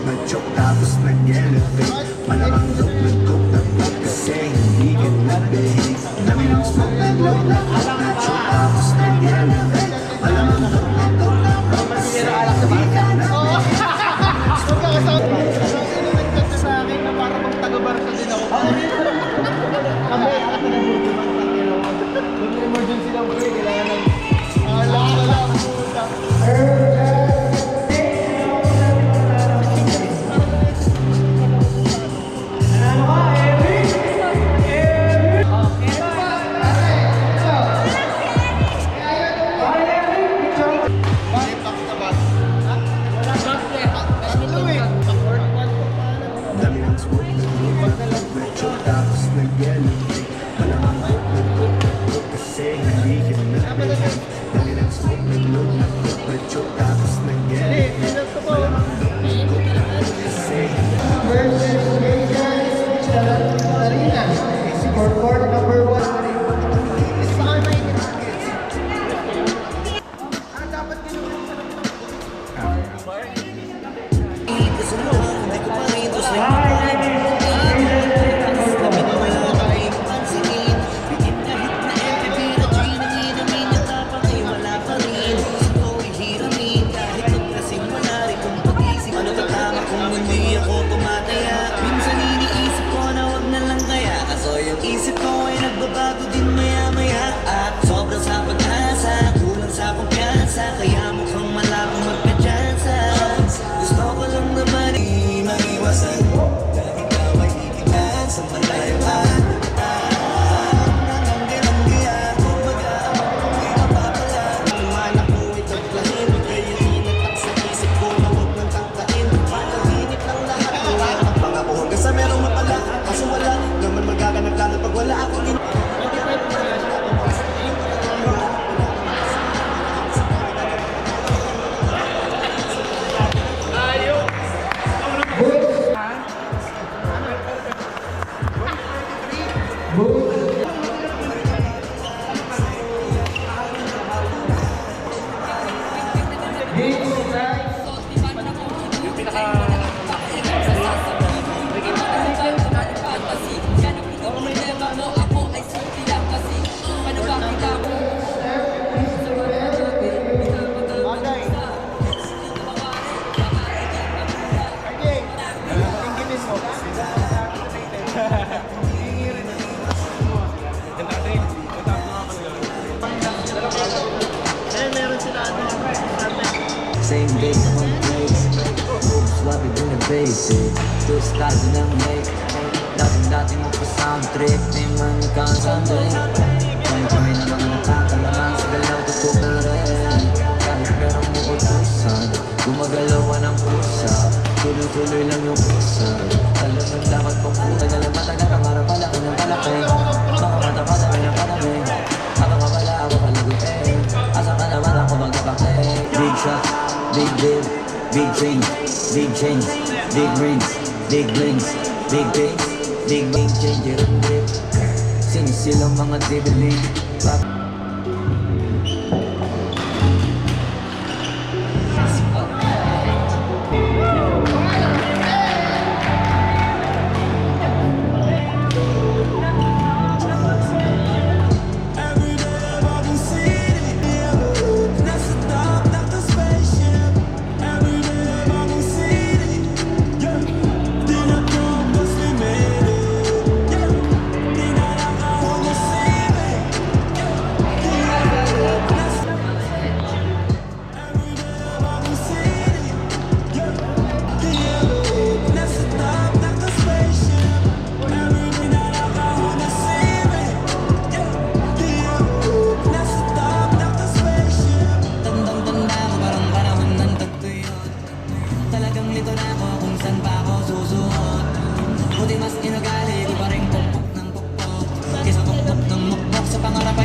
Mag-joke tapos nag-elevate. Malamang joke nag-coke na pag kasi hindi ka nag-behave. Dami ng smoke nag-load na coke. Mag-joke tapos nag-elevate. Malamang joke nag-coke na pag kasi hindi ka nag-behave. Nagkanta sa akin na para bang taga-barka din ako. Kami, ako na emergency lang po eh. Kailangan ng... Alam, puta. Dami ng smoke nag-load na coke. Mag-joke tapos nag-elevate. Malamang joke nag-coke na pag kasi hindi ka nag-behave. Dami ng smoke nag-load na coke. Mag-joke tapos nag-elevate. Malamang joke nag-coke na pag kasi Scoreboard number 1. Isip ko ay nagbabago din maya-maya. At sobra sa pag-asa, kulang sa kumpiyansa, kaya mukhang malabong magkadyansa. Gusto ko lang naman maiwasan dahil ikaw ay ikilan sa malayuan. Nanganggi-langgi ako, mag-aamang kung may napapala. Naman ako ito'y klahin, magkayanin at sa isip ko na huwag nang tangkain. Panaginip ng lahat ng mga po hanggang sa merong mapala. Kaso wala naman magaganap lalo pag wala akong same day, home place. Swap it in the basic. Two styles in the make. Dating mo pa sound trip. Di man concentrate. Kami na mga nakakalaman sa galaw tutukan rin. Kahit merong mo utusan, gumagalawan ang pusa. Tuloy-tuloy lang yung pusa. Alam mo dapat kong puta. Matagal ang harap pala ko ng palaki. Mga mata-mata na ng padami. Ako nga pala ako palagutin. Asa ka naman ako magkapake. Big shot, big deal, big change, big change, big rings, big blings, big things, big changer and grip. Sinisilang mga dibiling.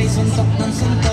Suntok ng suntok.